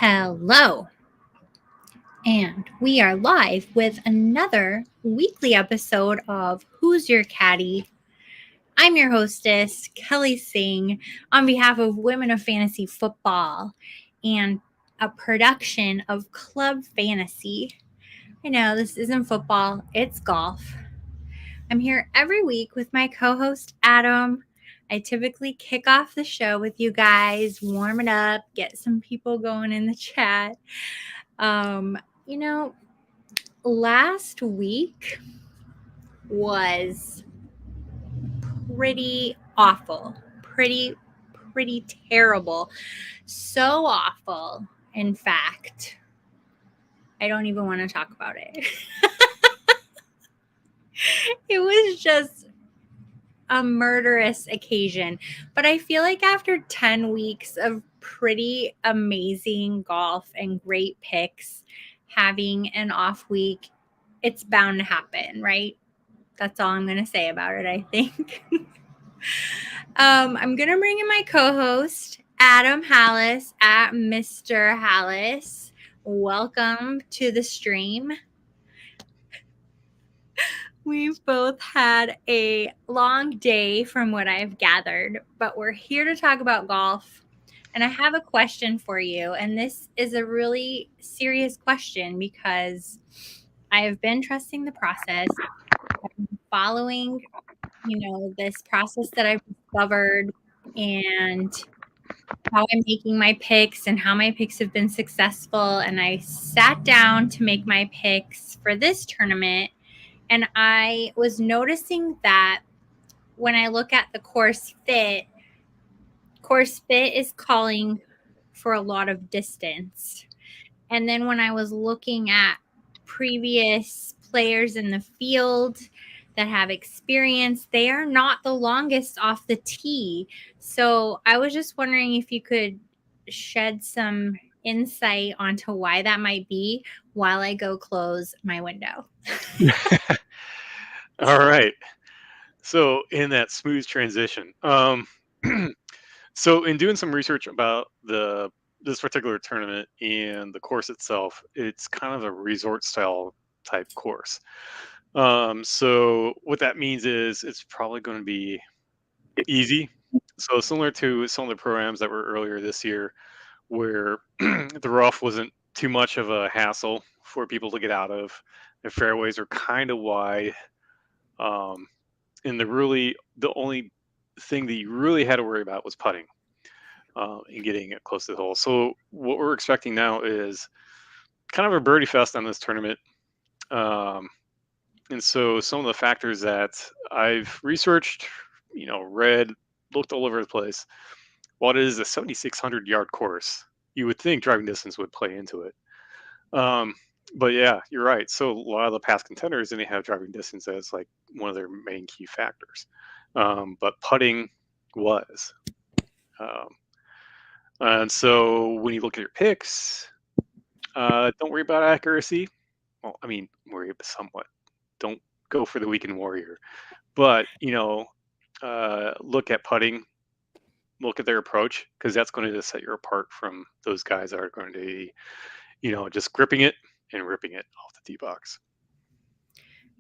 Hello, and we are live with another weekly episode of Who's Your Caddy? I'm your hostess, Kelly Singh, on behalf of Women of Fantasy Football and a production of Club Fantasy. I know this isn't football, it's golf. I'm here every week with my co host, Adam. I typically kick off the show with you guys, warm it up, get some people going in the chat. Last week was pretty awful, pretty terrible. So awful, in fact, I don't even want to talk about it. It was just a murderous occasion. But I feel like after 10 weeks of pretty amazing golf and great picks, having an off week, it's bound to happen, right? That's all I'm going to say about it, I think. I'm going to bring in my co-host, Adam Hallas at Mr. Hallas. Welcome to the stream. We've both had a long day from what I've gathered, but we're here to talk about golf. And I have a question for you. And this is a really serious question because I have been trusting the process, following, this process that I've discovered and how I'm making my picks and how my picks have been successful. And I sat down to make my picks for this tournament. And I was noticing that when I look at the course fit is calling for a lot of distance. And then when I was looking at previous players in the field that have experience, they are not the longest off the tee. So I was just wondering if you could shed some insight onto why that might be while I go close my window. All right. So in that smooth transition, so in doing some research about this particular tournament and the course itself, it's kind of a resort style type course. So what that means is it's probably going to be easy. So similar to some of the programs that were earlier this year, where the rough wasn't too much of a hassle for people to get out of. The fairways are kind of wide. And the only thing that you really had to worry about was putting and getting it close to the hole. So what we're expecting now is kind of a birdie fest on this tournament. And so some of the factors that I've researched, read, looked all over the place. While it is a 7,600 yard course, you would think driving distance would play into it. But yeah, you're right. So a lot of the past contenders didn't have driving distance as like one of their main key factors. But putting was. And so when you look at your picks, don't worry about accuracy. Well, I mean, worry somewhat. Don't go for the weekend warrior. But, look at putting, look at their approach, because that's going to set you apart from those guys that are going to be, just gripping it and ripping it off the tee box.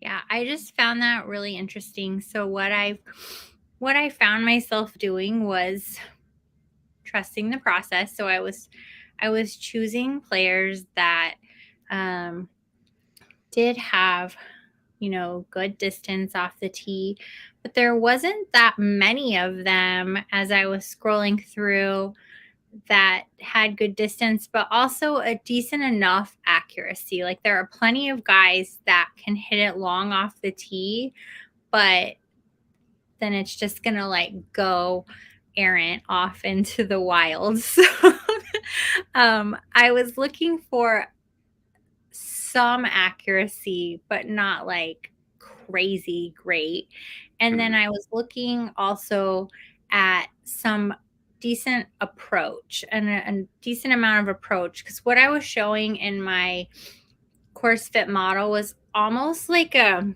Yeah, I just found that really interesting. So what I found myself doing was trusting the process. So I was choosing players that did have, good distance off the tee, but there wasn't that many of them as I was scrolling through that had good distance, but also a decent enough accuracy. Like there are plenty of guys that can hit it long off the tee, but then it's just going to go errant off into the wild. So I was looking for some accuracy, but not crazy great. And then I was looking also at some decent approach and a decent amount of approach, because what I was showing in my course fit model was almost like a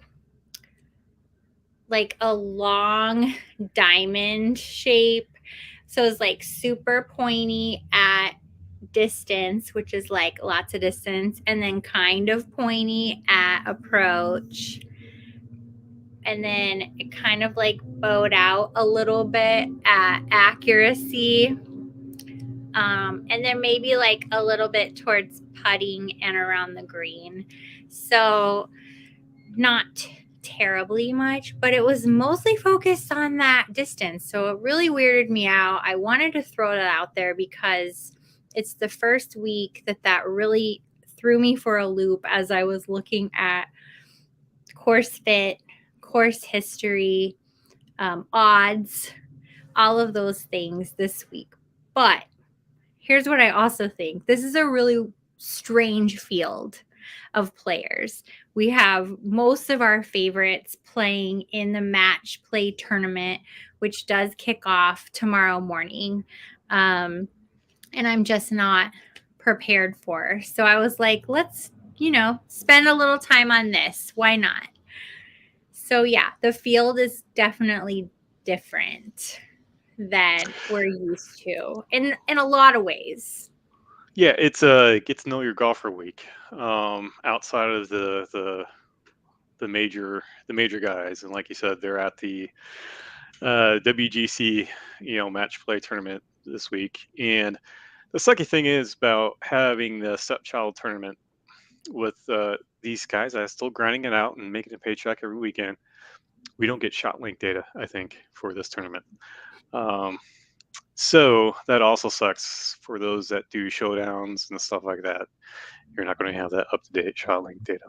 long diamond shape. So it was super pointy at distance, which is like lots of distance, and then kind of pointy at approach. And then it kind of like bowed out a little bit at accuracy. And then maybe like a little bit towards putting and around the green. So not terribly much, but it was mostly focused on that distance. So it really weirded me out. I wanted to throw it out there because it's the first week that really threw me for a loop as I was looking at course fit, course history, odds, all of those things this week. But here's what I also think. This is a really strange field of players. We have most of our favorites playing in the match play tournament, which does kick off tomorrow morning. And I'm just not prepared for. So I was like, let's, spend a little time on this. Why not? So yeah, the field is definitely different than we're used to in a lot of ways. Yeah, it's get to know your golfer week. Outside of the major guys, and like you said, they're at the WGC match play tournament this week. And the sucky thing is about having the stepchild tournament with these guys that are still grinding it out and making a paycheck every weekend. We don't get shot link data, I think, for this tournament. So that also sucks for those that do showdowns and stuff like that. You're not going to have that up-to-date shot link data.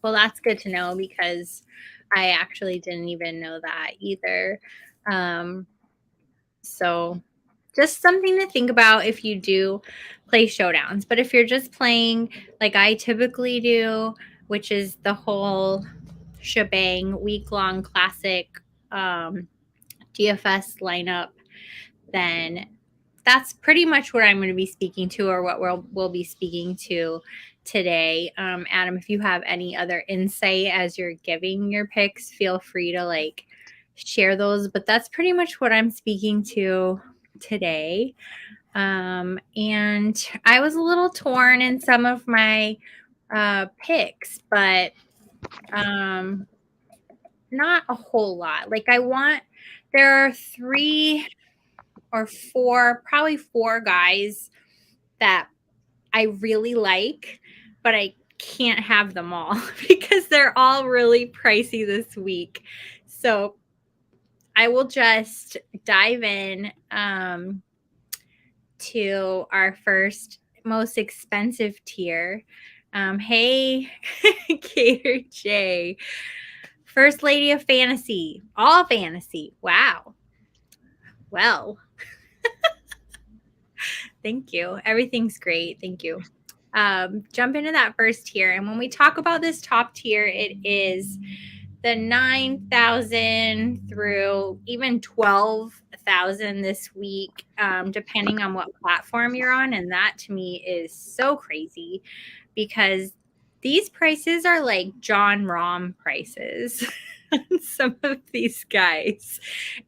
Well, that's good to know because I actually didn't even know that either. So just something to think about if you do play showdowns. But if you're just playing like I typically do, which is the whole shebang, week-long classic DFS lineup, then that's pretty much what I'm going to be speaking to, or what we'll be speaking to today. Adam, if you have any other insight as you're giving your picks, feel free to like share those. But that's pretty much what I'm speaking to today. And I was a little torn in some of my picks, but not a whole lot. Like there are 3 or 4, probably 4 guys that I really like, but I can't have them all because they're all really pricey this week. So I will just dive in to our first most expensive tier. Hey, Cater J, First Lady of Fantasy, all fantasy. Wow. Well, thank you. Everything's great. Thank you. Jump into that first tier. And when we talk about this top tier, it is the 9,000 through even 12,000 this week, depending on what platform you're on. And that to me is so crazy because these prices are like John Rahm prices on some of these guys.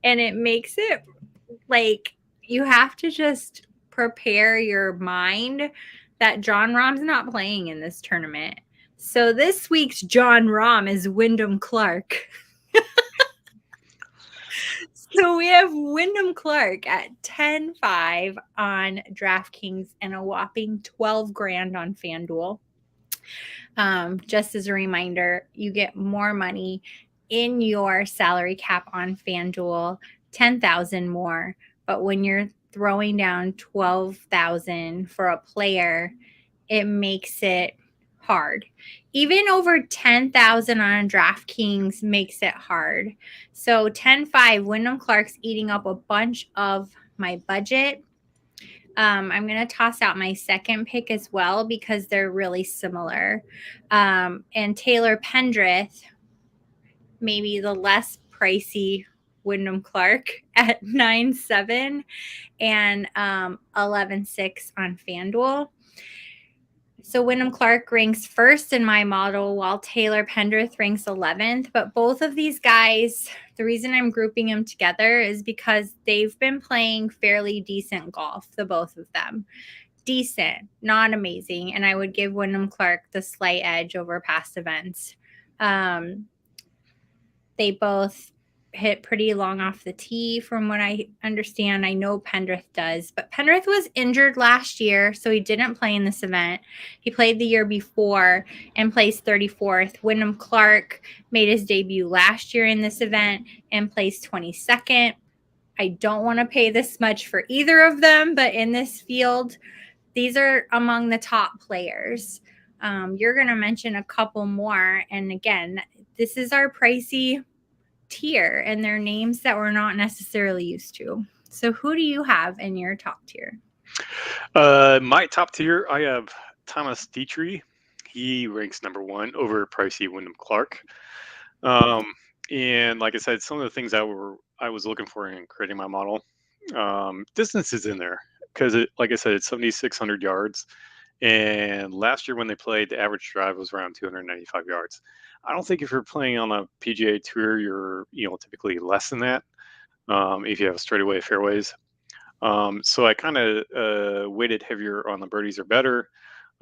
And it makes it like you have to just prepare your mind that John Rahm's not playing in this tournament. So this week's John Rahm is Wyndham Clark. So we have Wyndham Clark at 10-5 on DraftKings and a whopping 12 grand on FanDuel. Just as a reminder, you get more money in your salary cap on FanDuel, 10,000 more. But when you're throwing down 12,000 for a player, it makes it hard. Even over 10,000 on DraftKings makes it hard. So 10-5, Wyndham Clark's eating up a bunch of my budget. I'm going to toss out my second pick as well because they're really similar. And Taylor Pendrith, maybe the less pricey Wyndham Clark at 9.7 and 11.6 on FanDuel. So Wyndham Clark ranks first in my model while Taylor Pendrith ranks 11th. But both of these guys, the reason I'm grouping them together is because they've been playing fairly decent golf, the both of them. Decent, not amazing. And I would give Wyndham Clark the slight edge over past events. They both hit pretty long off the tee from what I understand. I know Pendrith does, but Pendrith was injured last year, so he didn't play in this event. He played the year before and placed 34th. Wyndham Clark made his debut last year in this event and placed 22nd. I don't want to pay this much for either of them, but in this field, these are among the top players. You're going to mention a couple more. And again, this is our pricey tier, and they're names that we're not necessarily used to. So who do you have in your top tier? My top tier, I have Thomas Dietrich. He ranks number 1 over pricey Wyndham Clark. And like I said, some of the things I was looking for in creating my model, distance is in there because like I said, it's 7,600 yards. And last year when they played, the average drive was around 295 yards. I don't think if you're playing on a PGA tour, you're typically less than that if you have straightaway fairways. So I kind of weighted heavier on the birdies are better,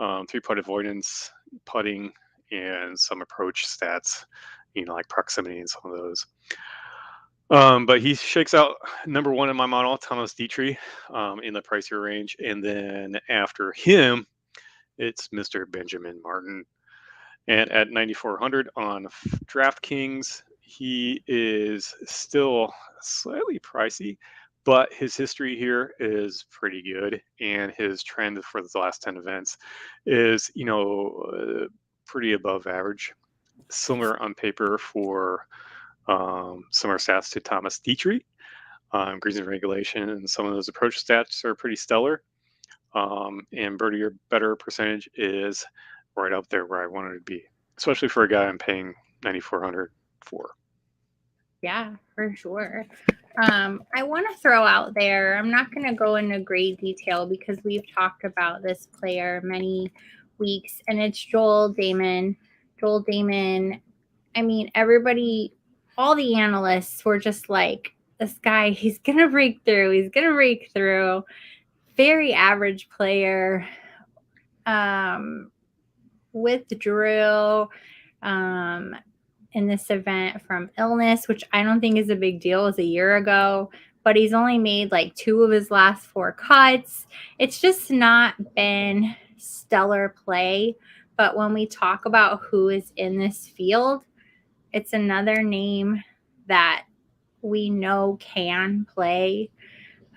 3-putt avoidance, putting, and some approach stats, like proximity and some of those. But he shakes out number 1 in my model, Thomas Dietrich, in the pricier range. And then after him, it's Mr. Benjamin Martin. And at 9,400 on DraftKings, he is still slightly pricey, but his history here is pretty good. And his trend for the last 10 events is, pretty above average. Similar on paper for similar stats to Thomas Dietrich. Greens and regulation and some of those approach stats are pretty stellar. And birdie or better percentage is right up there where I wanted to be, especially for a guy I'm paying 9,400 for. Yeah, for sure. I want to throw out there, I'm not going to go into great detail because we've talked about this player many weeks, and it's Joel Dahmen. Joel Dahmen, I mean, everybody, all the analysts were just like, this guy, he's going to break through. He's going to break through. Very average player. Withdrew in this event from illness, which I don't think is a big deal. It was a year ago, but he's only made like 2 of his last 4 cuts. It's just not been stellar play. But when we talk about who is in this field, it's another name that we know can play.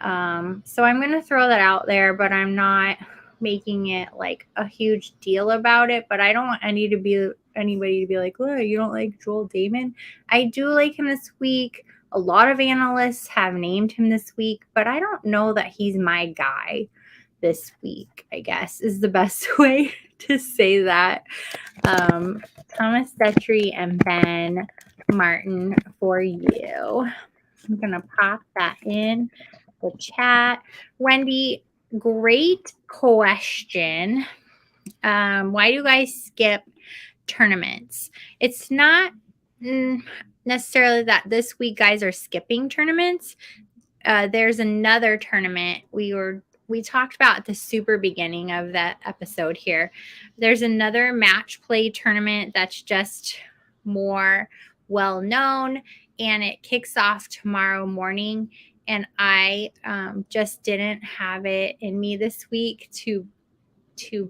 So I'm going to throw that out there, but I'm not making it like a huge deal about it. But I don't want anybody to be like, oh, you don't like Joel Dahmen. I do like him this week. A lot of analysts have named him this week, but I don't know that he's my guy this week, I guess, is the best way to say that. Thomas Dietrich and Ben Martin for you. I'm going to pop that in the chat. Wendy, great question. Why do you guys skip tournaments? It's not necessarily that this week guys are skipping tournaments. There's another tournament we talked about at the super beginning of that episode here. There's another match play tournament that's just more well known, and it kicks off tomorrow morning. And I just didn't have it in me this week to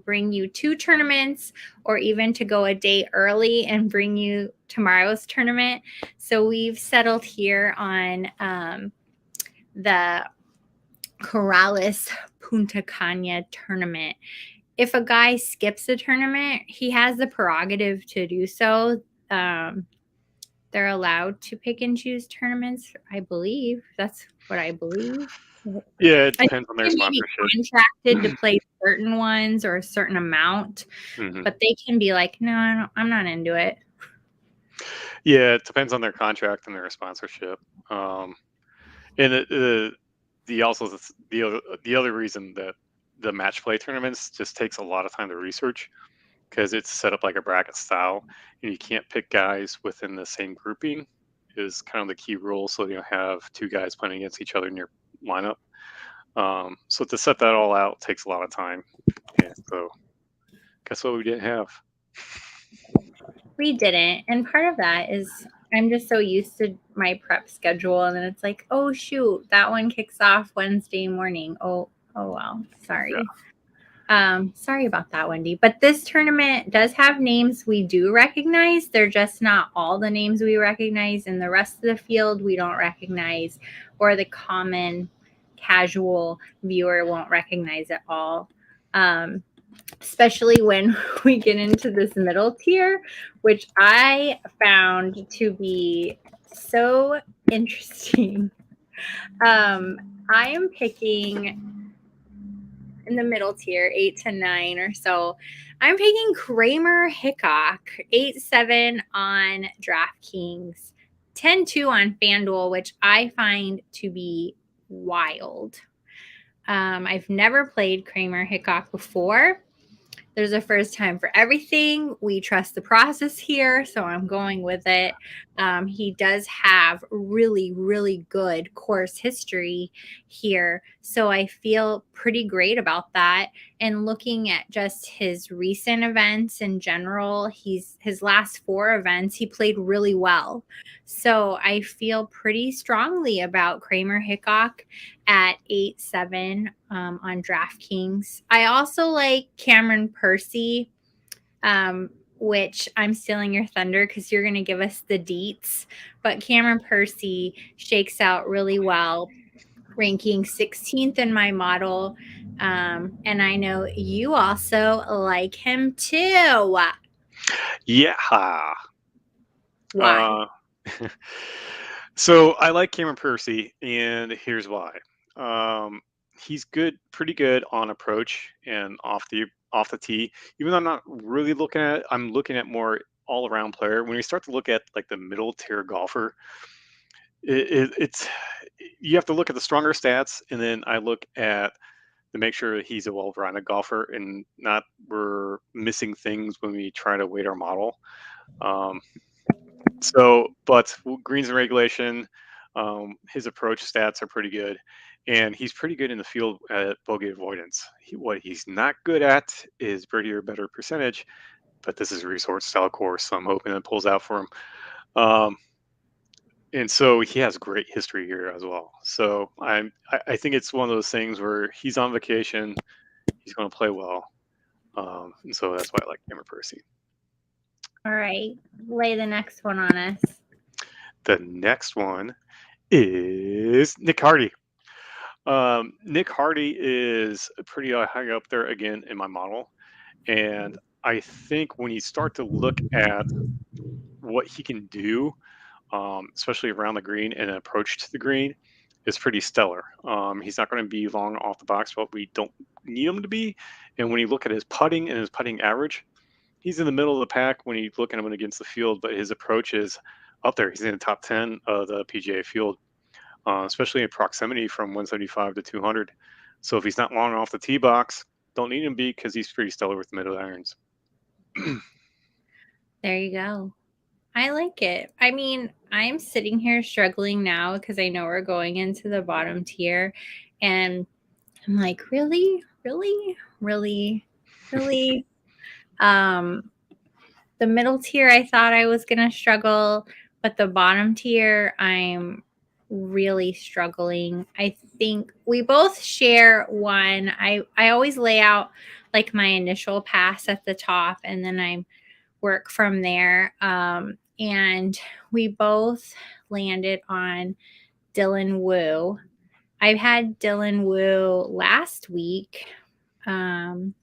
bring you 2 tournaments or even to go a day early and bring you tomorrow's tournament. So we've settled here on the Corales Puntacana tournament. If a guy skips a tournament, he has the prerogative to do so. They're allowed to pick and choose tournaments, I believe. That's what I believe. Yeah, it depends on their sponsorship. Contracted to play certain ones or a certain amount, but they can be like, no, I'm not into it. Yeah, it depends on their contract and their sponsorship. And the other reason that the match play tournaments just takes a lot of time to research, because it's set up like a bracket style, and you can't pick guys within the same grouping is kind of the key rule. So you have two guys playing against each other in your lineup. So to set that all out takes a lot of time. And so guess what we didn't have? We didn't. And part of that is I'm just so used to my prep schedule. And then it's like, oh, shoot, that one kicks off Wednesday morning. Oh, well, sorry. Yeah. Sorry about that, Wendy. But this tournament does have names we do recognize. They're just not all the names we recognize, and the rest of the field we don't recognize, or the common casual viewer won't recognize at all. Especially when we get into this middle tier, which I found to be so interesting. I am picking in the middle tier, 8 to 9 or so. I'm picking Kramer Hickok, 8-7 on DraftKings, 10-2 on FanDuel, which I find to be wild. I've never played Kramer Hickok before. There's a first time for everything. We trust the process here, so I'm going with it. He does have really, really good course history here, so I feel pretty great about that. And looking at just his recent events in general, his last 4 events, he played really well. So I feel pretty strongly about Kramer Hickok at 8-7 on DraftKings. I also like Cameron Percy, which I'm stealing your thunder because you're going to give us the deets. But Cameron Percy shakes out really well, ranking 16th in my model. And I know you also like him too. Yeah. Why? So I like Cameron Percy, and here's why. He's pretty good on approach and off the tee. Even though I'm not really looking at, I'm looking at more all around player. When you start to look at like the middle tier golfer, it's you have to look at the stronger stats, and then I look at to make sure that he's a well-rounded golfer and not we're missing things when we try to weight our model. But greens and regulation, his approach stats are pretty good, and he's pretty good in the field at bogey avoidance. What he's not good at is birdie or better percentage, but this is a resort style course, so I'm hoping it pulls out for him. And so he has great history here as well. So I think it's one of those things where he's on vacation, he's going to play well, and so that's why I like Cameron Percy. All right, lay the next one on us. The next one is Nick Hardy. Nick Hardy is pretty high up there again in my model, and I think when you start to look at what he can do, especially around the green and approach to the green, is pretty stellar. He's not going to be long off the box, but we don't need him to be. And when you look at his putting and his putting average, he's in the middle of the pack when you look at him against the field, but his approach is up there. He's in the top 10 of the PGA field, especially in proximity from 175 to 200. So if he's not long off the tee box, don't need him to be because he's pretty stellar with the middle irons. There you go. I like it. I mean, I'm sitting here struggling now because I know we're going into the bottom tier, and I'm like, really? The middle tier, I thought I was going to struggle, but the bottom tier, I'm really struggling. I think we both share one. I always lay out like my initial pass at the top, and then I work from there. And we both landed on Dylan Wu. I had Dylan Wu last week. And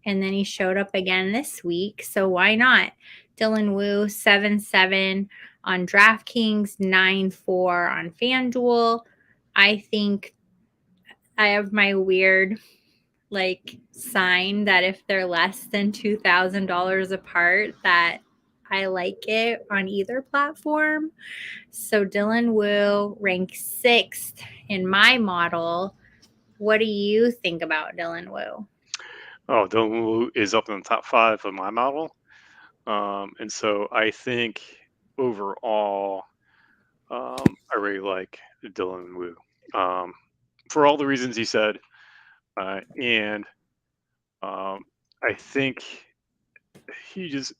then he showed up again this week. So why not? Dylan Wu, 7-7 on DraftKings, 9-4 on FanDuel. I think I have my weird like sign that if they're less than $2,000 apart, that I like it on either platform. So Dylan Wu ranks 6th in my model. What do you think about Dylan Wu? Oh, Dylan Wu is up in the top 5 of my model. And so I think overall, I really like Dylan Wu for all the reasons he said, and I think he's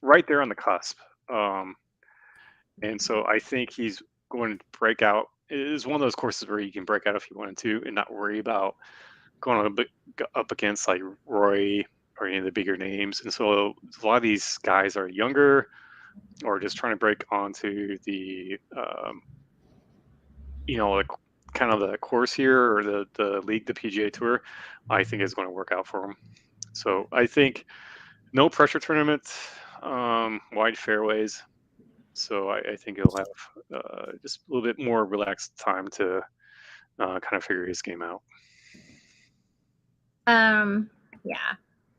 right there on the cusp, and so I think he's going to break out. It is one of those courses where you can break out if you wanted to, and not worry about going up against like Roy or any of the bigger names. And so a lot of these guys are younger or just trying to break onto the like kind of the course here or the league, the PGA Tour. I think is going to work out for him. So I think no pressure tournament, wide fairways. So I think he'll have just a little bit more relaxed time to kind of figure his game out. Yeah,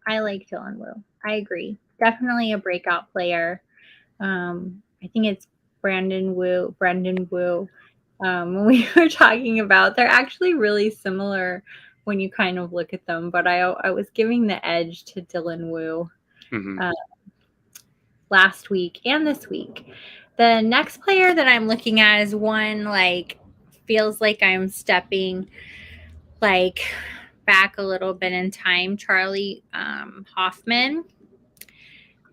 I like Dylan Wu. I agree. Definitely a breakout player. I think it's Brendan Wu. When we were talking about, they're actually really similar when you kind of look at them, but I was giving the edge to Dylan Wu last week and this week. The next player that I'm looking at is one like feels like I'm stepping like back a little bit in time, Charley Hoffman.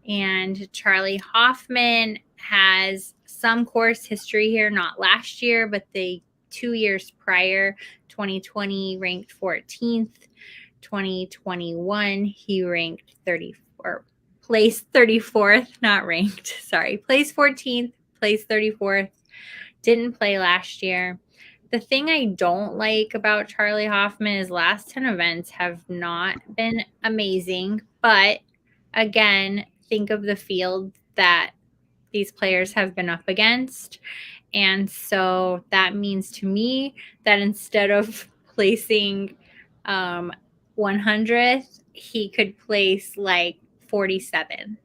And Charley Hoffman has some course history here, not last year, but the 2 years prior. 2020 ranked 14th. 2021 he ranked 34, placed 34th, not ranked, sorry, placed 14th, placed 34th. Didn't play last year. The thing I don't like about Charley Hoffman is last 10 events have not been amazing, but again, think of the field that these players have been up against. And so that means to me that instead of placing 100th, he could place like 47th.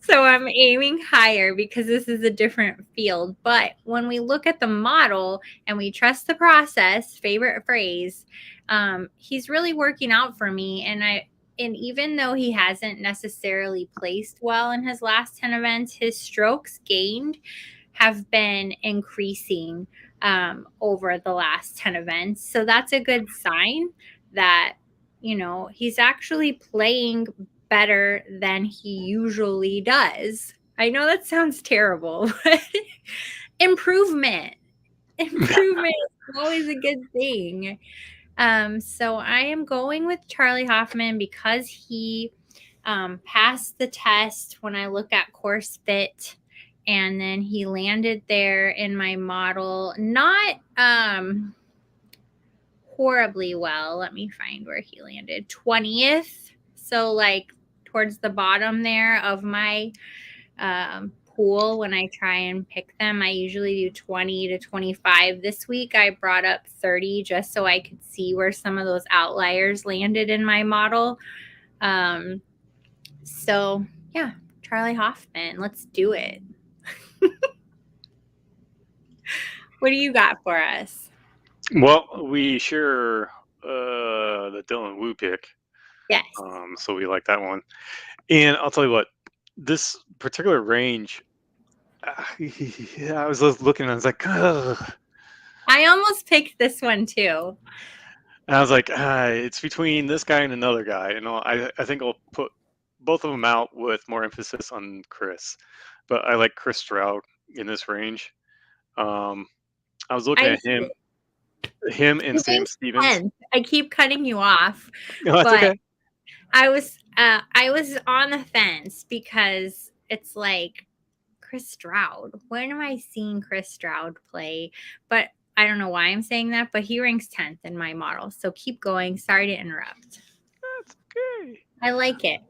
So I'm aiming higher because this is a different field. But when we look at the model and we trust the process, favorite phrase, he's really working out for me. And even though he hasn't necessarily placed well in his last 10 events, his strokes gained have been increasing over the last 10 events. So that's a good sign that, he's actually playing better than he usually does. I know that sounds terrible, but improvement is always a good thing. So I am going with Charley Hoffman because he passed the test when I look at course fit, and then he landed there in my model. Not horribly well. Let me find where he landed. 20th. So like towards the bottom there of my pool when I try and pick them. I usually do 20 to 25. This week I brought up 30 just so I could see where some of those outliers landed in my model. So yeah, Charley Hoffman, let's do it. What do you got for us? Well, we share the Dylan Wu pick. Yes. So we like that one. And I'll tell you what, this particular range, I was looking and I was like, ugh. I almost picked this one too. And I was like, it's between this guy and another guy. And I think I'll put both of them out with more emphasis on Chris. But I like Chris Stroud in this range. I was looking at him and Sam Stevens. I keep cutting you off. No, that's okay. I was on the fence because it's like Chris Stroud. When am I seeing Chris Stroud play? But I don't know why I'm saying that, but he ranks 10th in my model. So keep going. Sorry to interrupt. That's okay. I like it.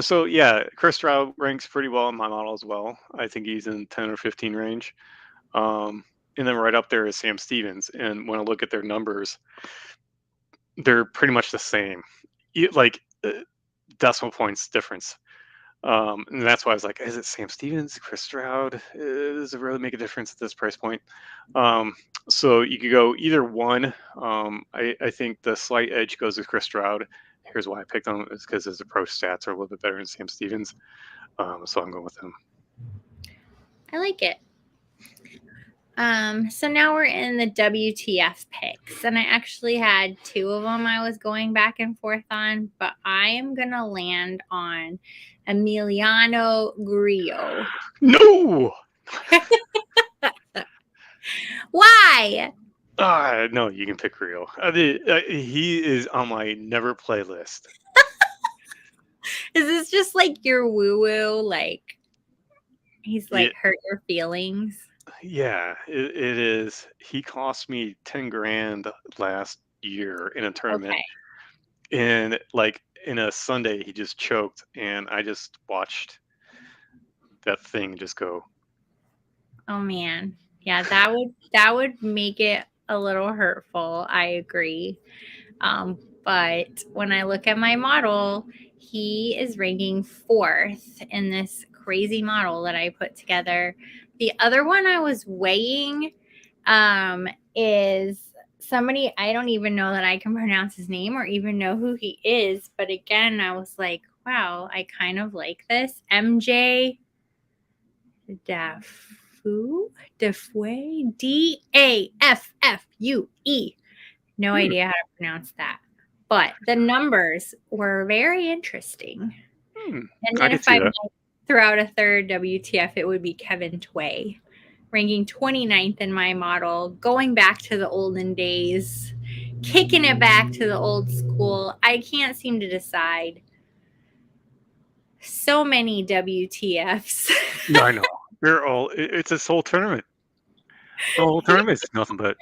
So yeah, Chris Stroud ranks pretty well in my model as well. I think he's in 10 or 15 range. And then right up there is Sam Stevens. And when I look at their numbers, they're pretty much the same, like decimal points difference. And that's why I was like, is it Sam Stevens, Chris Stroud? Does it really make a difference at this price point? So you could go either one. I think the slight edge goes with Chris Stroud. Here's why I picked him, is because his approach stats are a little bit better than Sam Stevens. So I'm going with him. I like it. So now we're in the WTF picks, and I actually had 2 of them I was going back and forth on, but I am gonna land on Emiliano Grillo. No! Why? No, you can pick Rio. He is on my never play list. Is this just like your woo-woo? Like he's like It, hurt your feelings? yeah, it is. He cost me 10 grand last year in a tournament. Okay. And like in a Sunday, he just choked, and I just watched that thing just go. Oh man. Yeah, that would make it a little hurtful. I agree. But when I look at my model, he is ranking 4th in this crazy model that I put together. The other one I was weighing is somebody I don't even know that I can pronounce his name or even know who he is. But again, I was like, wow, I kind of like this. MJ Dafue? Daffue. No idea how to pronounce that. But the numbers were very interesting. And I then can if see I that. throw out a third WTF, it would be Kevin Tway, ranking 29th in my model, going back to the olden days, kicking it back to the old school. I can't seem to decide. So many WTFs. Yeah, I know. They're all. It's this whole tournament. The whole tournament is nothing but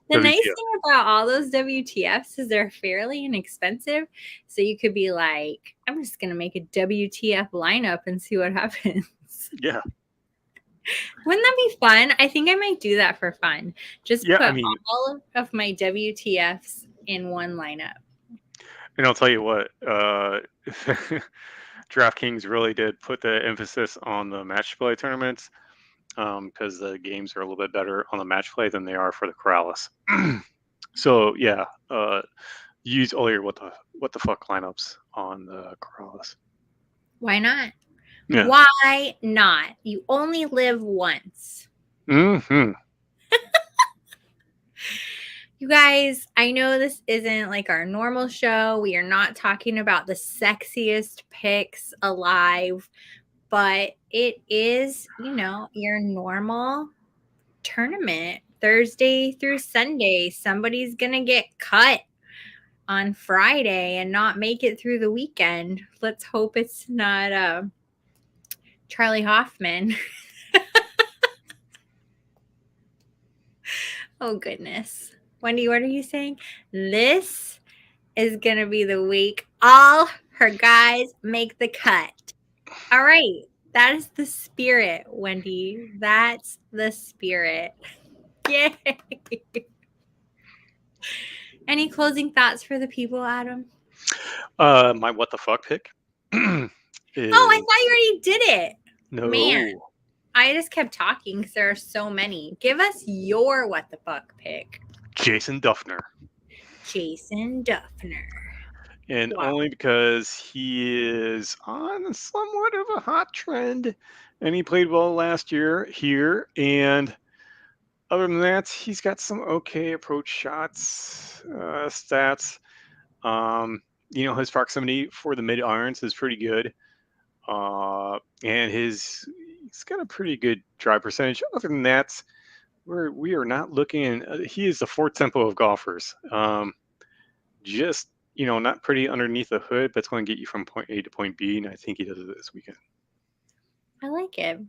The nice WTF. thing about all those WTFs is they're fairly inexpensive. So you could be like, I'm just going to make a WTF lineup and see what happens. Yeah. Wouldn't that be fun? I think I might do that for fun. Just Yeah, put I mean, all of my WTFs in one lineup. and I'll tell you what, DraftKings really did put the emphasis on the match play tournaments because the games are a little bit better on the match play than they are for the Corales. So yeah, use all your what the fuck lineups on the Corales. Why not? Yeah. Why not? You only live once. Mm-hmm. You guys, I know this isn't like our normal show. We are not talking about the sexiest picks alive, but it is, your normal tournament. Thursday through Sunday, somebody's going to get cut on Friday and not make it through the weekend. Let's hope it's not Charlie Hoffman. Oh, goodness. Wendy, what are you saying? This is going to be the week all her guys make the cut. All right. That is the spirit, Wendy. That's the spirit. Yay. Any closing thoughts for the people, Adam? My what the fuck pick is Oh, I thought you already did it. no. Man, I just kept talking because there are so many. Give us your what the fuck pick. Jason Duffner. Jason Duffner. And Wow. only because he is on somewhat of a hot trend, and he played well last year here. And other than that, he's got some okay approach shots, stats. His proximity for the mid irons is pretty good, and he's got a pretty good drive percentage. Other than that, we are not looking. He is the fourth tempo of golfers. Just not pretty underneath the hood, but it's going to get you from point A to point B, and I think he does it this weekend. I like it.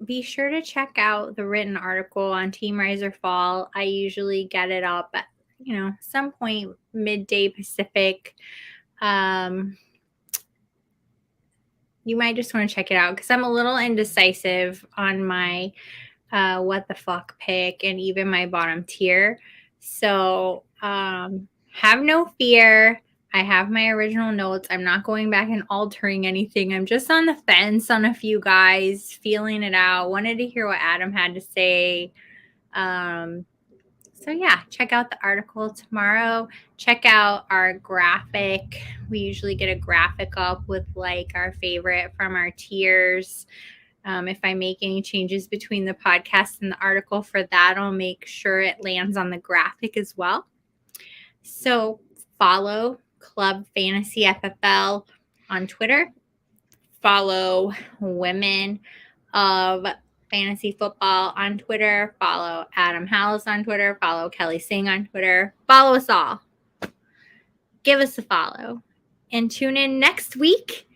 Be sure to check out the written article on Team Rise or Fall. I usually get it up at, some point midday Pacific. You might just want to check it out because I'm a little indecisive on my what the fuck pick and even my bottom tier. So have no fear. I have my original notes. I'm not going back and altering anything. I'm just on the fence on a few guys, feeling it out. Wanted to hear what Adam had to say. So yeah, check out the article tomorrow. Check out our graphic. We usually get a graphic up with like our favorite from our tiers. If I make any changes between the podcast and the article for that, I'll make sure it lands on the graphic as well. So follow Club Fantasy FFL on Twitter. Follow Women of Fantasy Football on Twitter. Follow Adam Hallas on Twitter. Follow Kelly Singh on Twitter. Follow us all. Give us a follow. And tune in next week,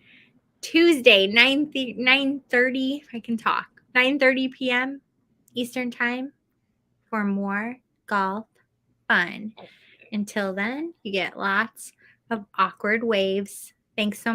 Tuesday, 9:30, if I can talk, 9:30 p.m. Eastern Time for more golf fun. Until then, you get lots of awkward waves. Thanks so much.